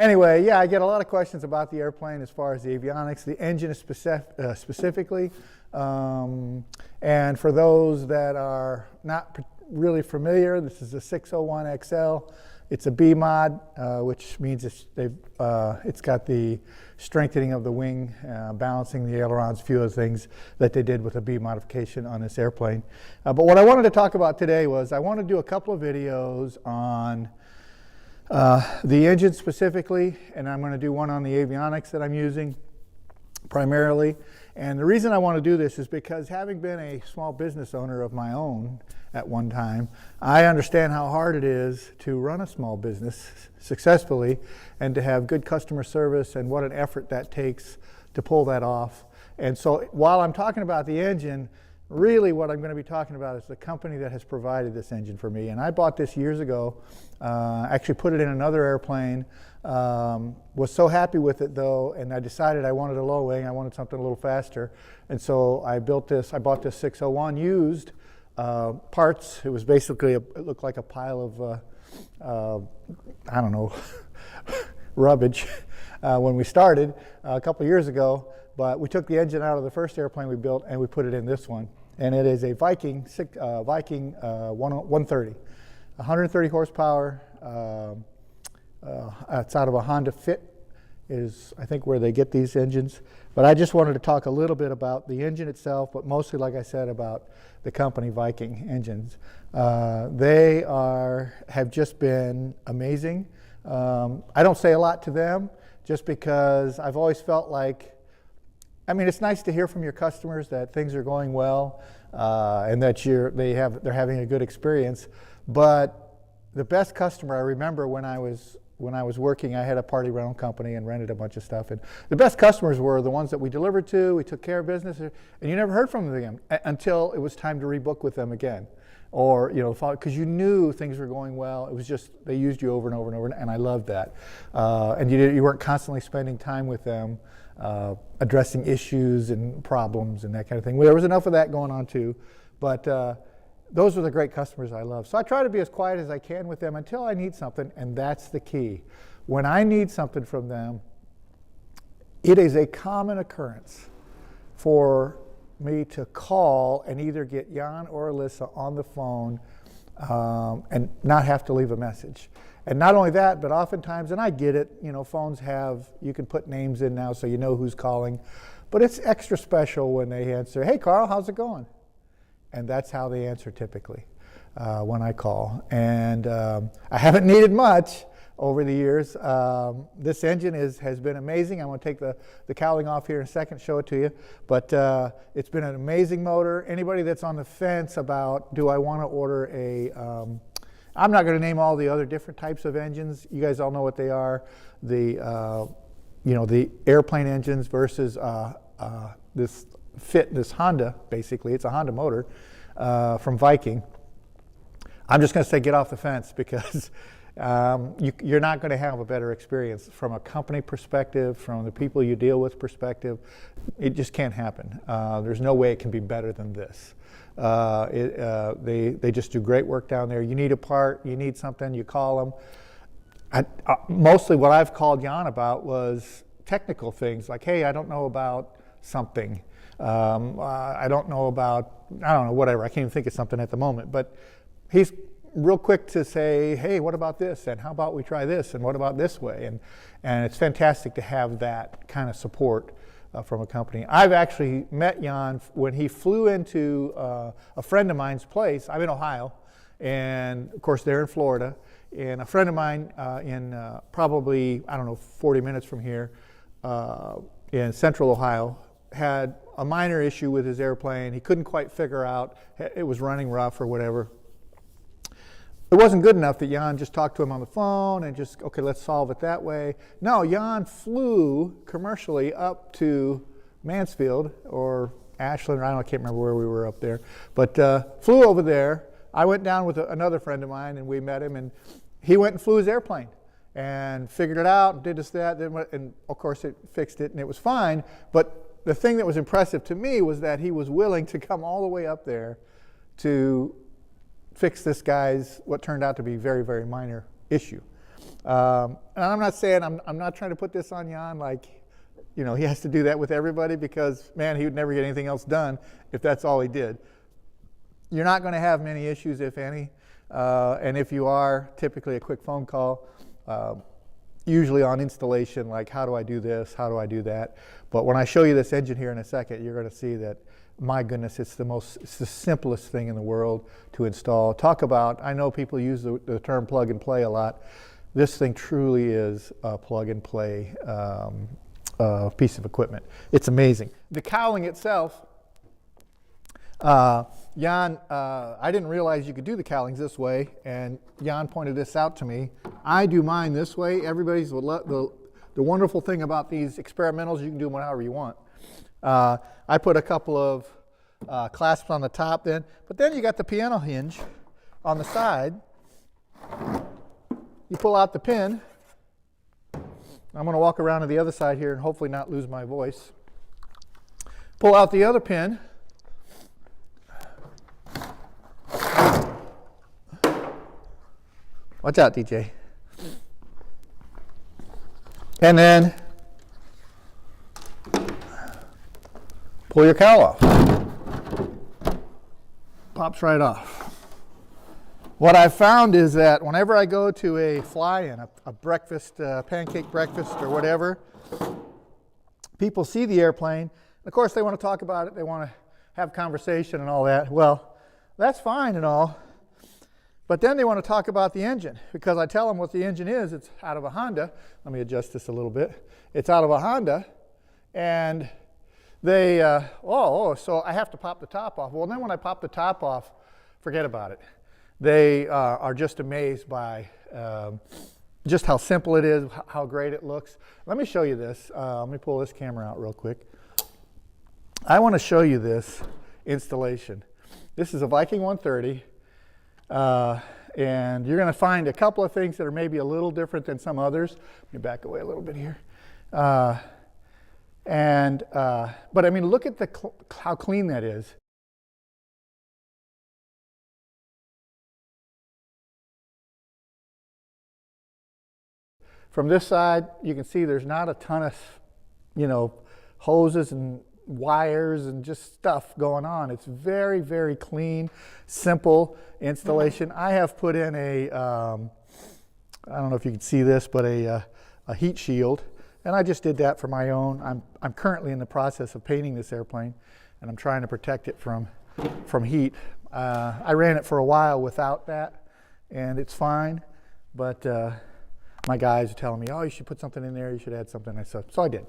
Anyway, yeah, I get a lot of questions about the airplane as far as the avionics, the engine specifically. And for those that are not really familiar, this is a 601 XL. It's a B mod, which means it's got the strengthening of the wing, balancing the ailerons, a few of the things that they did with a B modification on this airplane. But what I wanted to talk about today was I want to do a couple of videos on the engine specifically, and I'm going to do one on the avionics that I'm using primarily. And the reason I want to do this is because having been a small business owner of my own at one time, I understand how hard it is to run a small business successfully and to have good customer service and what an effort that takes to pull that off. And so while I'm talking about the engine, really what I'm going to be talking about is the company that has provided this engine for me. And I bought this years ago, actually put it in another airplane, was so happy with it though, and I decided I wanted a low wing, I wanted something a little faster. And so I bought this 601 used parts. It was basically, it looked like a pile of, I don't know, rubbish when we started a couple years ago. But we took the engine out of the first airplane we built and we put it in this one. And it is a Viking 130, 130 horsepower. It's out of a Honda Fit is, I think, where they get these engines. But I just wanted to talk a little bit about the engine itself, but mostly, like I said, about the company Viking engines. They have just been amazing. I don't say a lot to them just because I've always felt like, I mean, it's nice to hear from your customers that things are going well and that they're having a good experience. But the best customer, I remember when I was working, I had a party rental company and rented a bunch of stuff. And the best customers were the ones that we delivered to, we took care of business, and you never heard from them again until it was time to rebook with them again. Or, because you knew things were going well. It was just, they used you over and over and over, and I loved that. And you weren't constantly spending time with them, addressing issues and problems and that kind of thing. Well, there was enough of that going on too, but those are the great customers I love. So I try to be as quiet as I can with them until I need something, and that's the key. When I need something from them, it is a common occurrence for me to call and either get Jan or Alyssa on the phone and not have to leave a message. And not only that, but oftentimes, and I get it, phones you can put names in now so you know who's calling, but it's extra special when they answer, "Hey Karl, how's it going?" And that's how they answer typically when I call. And I haven't needed much over the years. This engine has been amazing. I'm going to take the cowling off here in a second, show it to you. But it's been an amazing motor. Anybody that's on the fence about, do I want to order I'm not going to name all the other different types of engines. You guys all know what they are. The airplane engines versus this Honda, basically. It's a Honda motor from Viking. I'm just going to say get off the fence because you're not going to have a better experience from a company perspective, from the people you deal with perspective. It just can't happen. There's no way it can be better than this. They just do great work down there. You need a part, you need something, you call them. Mostly what I've called Jan about was technical things like, hey, I don't know about something. I don't know, whatever. I can't even think of something at the moment. But he's real quick to say, hey, what about this? And how about we try this? And what about this way? And it's fantastic to have that kind of support from a company. I've actually met Jan when he flew into a friend of mine's place. I'm in Ohio, and of course they're in Florida. And a friend of mine in probably, 40 minutes from here in central Ohio had a minor issue with his airplane. He couldn't quite figure out, it was running rough or whatever. It wasn't good enough that Jan just talked to him on the phone and just, okay, let's solve it that way. No, Jan flew commercially up to Mansfield or Ashland, I can't remember where we were up there, but flew over there. I went down with another friend of mine and we met him, and he went and flew his airplane and figured it out and did this, that, and of course it fixed it and it was fine. But the thing that was impressive to me was that he was willing to come all the way up there to fix this guy's, what turned out to be very, very minor issue. And I'm not saying, I'm not trying to put this on Jan like, you know, he has to do that with everybody, because, man, he would never get anything else done if that's all he did. You're not going to have many issues, if any. And if you are, typically a quick phone call, usually on installation, like, how do I do this? How do I do that? But when I show you this engine here in a second, you're going to see that, my goodness, it's the simplest thing in the world to install. Talk about, I know people use the term plug and play a lot. This thing truly is a plug and play piece of equipment. It's amazing. The cowling itself, Jan, I didn't realize you could do the cowlings this way, and Jan pointed this out to me. I do mine this way. Everybody's, the wonderful thing about these experimentals, you can do them however you want. I put a couple of clasps on the top then, but then you got the piano hinge on the side. You pull out the pin. I'm going to walk around to the other side here and hopefully not lose my voice. Pull out the other pin. Watch out, DJ. And then pull your cowl off. Pops right off. What I've found is that whenever I go to a fly-in, a breakfast, pancake breakfast or whatever, people see the airplane. Of course, they want to talk about it. They want to have conversation and all that. Well, that's fine and all. But then they want to talk about the engine, because I tell them what the engine is. It's out of a Honda. Let me adjust this a little bit. It's out of a Honda. And they, so I have to pop the top off. Well, then when I pop the top off, forget about it. They are just amazed by just how simple it is, how great it looks. Let me show you this. Let me pull this camera out real quick. I want to show you this installation. This is a Viking 130, and you're going to find a couple of things that are maybe a little different than some others. Let me back away a little bit here. But I mean, look at how clean that is. From this side, you can see there's not a ton of, you know, hoses and wires and just stuff going on. It's very, very clean, simple installation. I have put in a, I don't know if you can see this, but a heat shield, and I just did that for my own. I'm currently in the process of painting this airplane, and I'm trying to protect it from heat. I ran it for a while without that, and it's fine, but my guys are telling me, oh, you should put something in there, you should add something. I said, so I did.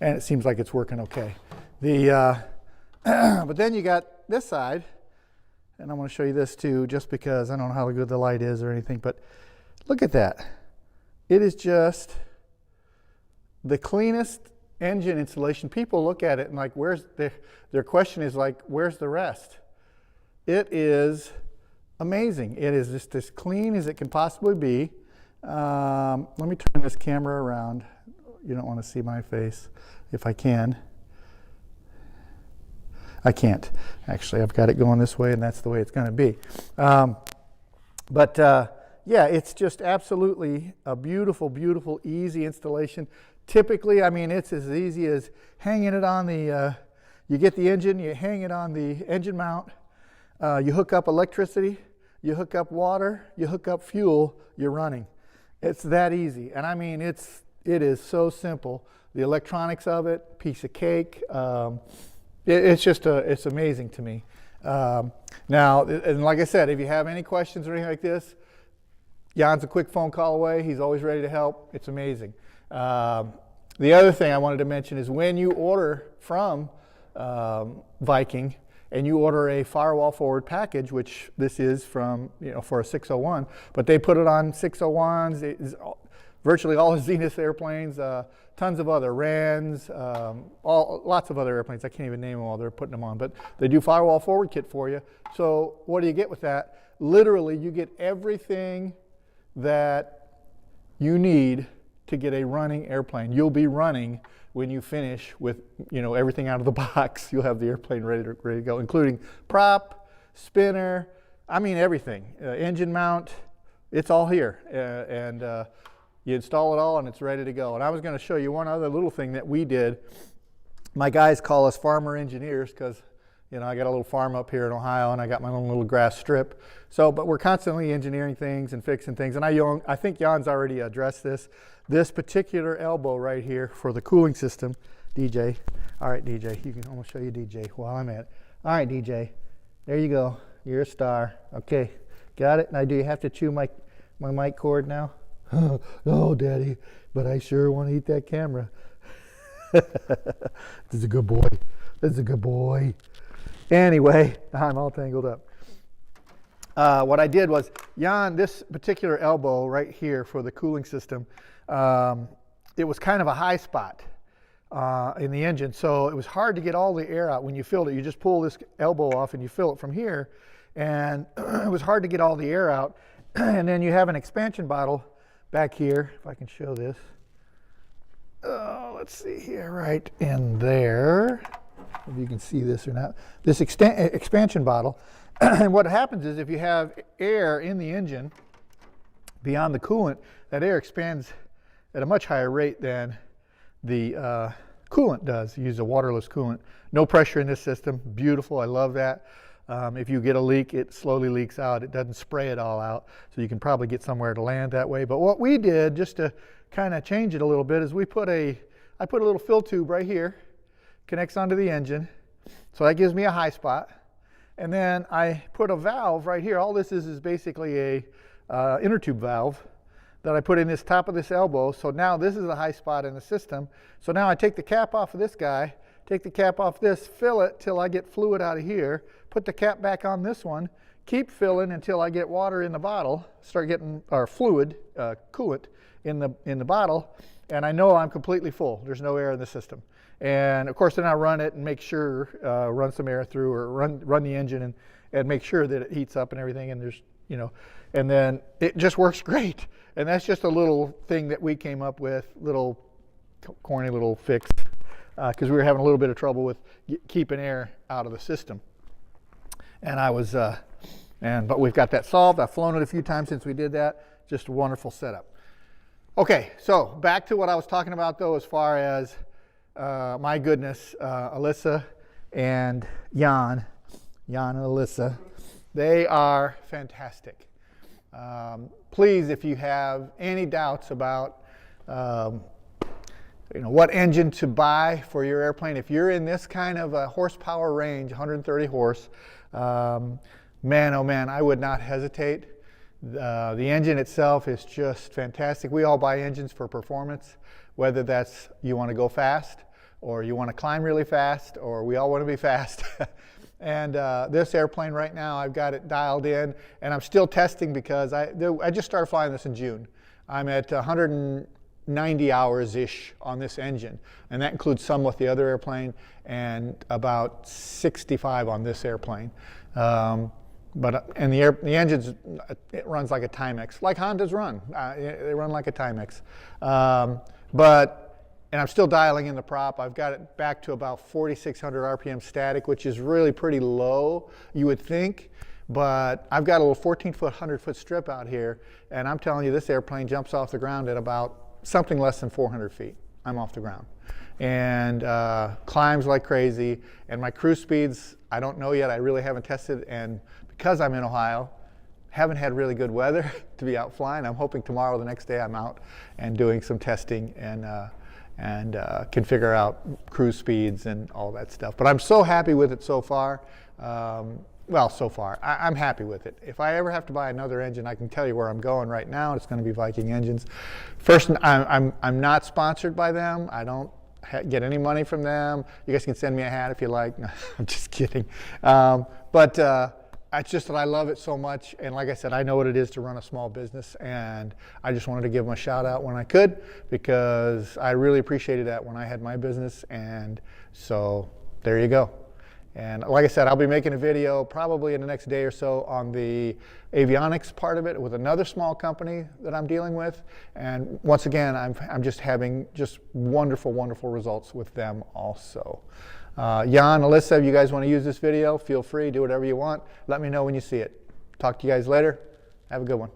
And it seems like it's working okay. But then you got this side, and I'm going to show you this too, just because I don't know how good the light is or anything, but look at that. It is just the cleanest engine installation. People look at it and like, where's their question is like, where's the rest? It is amazing. It is just as clean as it can possibly be. Let me turn this camera around. You don't want to see my face. If I can. I can't. Actually, I've got it going this way, and that's the way it's going to be. Yeah, it's just absolutely a beautiful, beautiful, easy installation. Typically, I mean, it's as easy as hanging it on the, you get the engine, you hang it on the engine mount, you hook up electricity, you hook up water, you hook up fuel, you're running. It's that easy. And I mean, it is so simple. The electronics of it, piece of cake. It's amazing to me. Now, and like I said, if you have any questions or anything like this, Jan's a quick phone call away. He's always ready to help. It's amazing. The other thing I wanted to mention is when you order from Viking, and you order a firewall forward package, which this is from, for a 601, but they put it on 601s, virtually all Zenith airplanes, tons of other RANs, lots of other airplanes. I can't even name them all. They're putting them on, but they do firewall forward kit for you. So what do you get with that? Literally, you get everything that you need to get a running airplane. You'll be running when you finish with everything out of the box. You'll have the airplane ready to go, including prop, spinner, I mean everything. Engine mount, it's all here, and you install it all and it's ready to go. And I was going to show you one other little thing that we did. My guys call us farmer engineers because, you know, I got a little farm up here in Ohio and I got my own little grass strip. So, but we're constantly engineering things and fixing things. And I think Jan's already addressed this. This particular elbow right here for the cooling system, DJ. All right, DJ, you can almost show you DJ while I'm at it. All right, DJ, there you go. You're a star. Okay, got it. Now, do you have to chew my mic cord now? No, Daddy, but I sure want to eat that camera. This is a good boy. This is a good boy. Anyway, I'm all tangled up. What I did was, Jan, this particular elbow right here for the cooling system, it was kind of a high spot in the engine, so it was hard to get all the air out when you filled it. You just pull this elbow off and you fill it from here, and it was hard to get all the air out. And then you have an expansion bottle back here, if I can show this. Let's see here, right in there. If you can see this or not. This expansion bottle. And what happens is if you have air in the engine beyond the coolant, that air expands at a much higher rate than the coolant does. You use a waterless coolant. No pressure in this system. Beautiful. I love that. If you get a leak, it slowly leaks out. It doesn't spray it all out. So you can probably get somewhere to land that way. But what we did, just to kind of change it a little bit, is I put a little fill tube right here, connects onto the engine. So that gives me a high spot. And then I put a valve right here. All this is basically a inner tube valve that I put in this top of this elbow. So now this is a high spot in the system. So now I take the cap off of this guy, take the cap off this, fill it till I get fluid out of here, put the cap back on this one, keep filling until I get water in the bottle, start getting, or fluid, coolant in the bottle, and I know I'm completely full. There's no air in the system. And of course then I run it and make sure, run some air through, or run the engine and make sure that it heats up and everything, and there's, you know, and then it just works great. And that's just a little thing that we came up with, little corny little fix, because we were having a little bit of trouble with keeping air out of the system. And I was, but we've got that solved. I've flown it a few times since we did that. Just a wonderful setup. Okay, so back to what I was talking about though, as far as, my goodness, Alyssa and Jan and Alyssa, they are fantastic. Please, if you have any doubts about what engine to buy for your airplane, if you're in this kind of a horsepower range, 130 horse, man, oh man, I would not hesitate. The engine itself is just fantastic. We all buy engines for performance, whether that's you want to go fast or you want to climb really fast, or we all want to be fast. And this airplane right now, I've got it dialed in, and I'm still testing because I just started flying this in June. I'm at 190 hours-ish on this engine, and that includes some with the other airplane, and about 65 on this airplane. And the engines, it runs like a Timex, like Hondas run. They run like a Timex. And I'm still dialing in the prop. I've got it back to about 4,600 RPM static, which is really pretty low, you would think. But I've got a little 14-foot, 100-foot strip out here, and I'm telling you, this airplane jumps off the ground at about something less than 400 feet. I'm off the ground. And climbs like crazy. And my cruise speeds, I don't know yet. I really haven't tested. And because I'm in Ohio, haven't had really good weather to be out flying. I'm hoping tomorrow, the next day, I'm out and doing some testing and can figure out cruise speeds and all that stuff. But I'm so happy with it so far. Well, so far, I'm happy with it. If I ever have to buy another engine, I can tell you where I'm going right now. It's going to be Viking engines. First, I'm not sponsored by them. I don't get any money from them. You guys can send me a hat if you like. No, I'm just kidding. It's just that I love it so much, and like I said, I know what it is to run a small business, and I just wanted to give them a shout out when I could, because I really appreciated that when I had my business, and so there you go. And like I said, I'll be making a video probably in the next day or so on the avionics part of it with another small company that I'm dealing with, and once again, I'm just having just wonderful, wonderful results with them also. Jan, Alyssa, if you guys want to use this video, feel free, do whatever you want. Let me know when you see it. Talk to you guys later. Have a good one.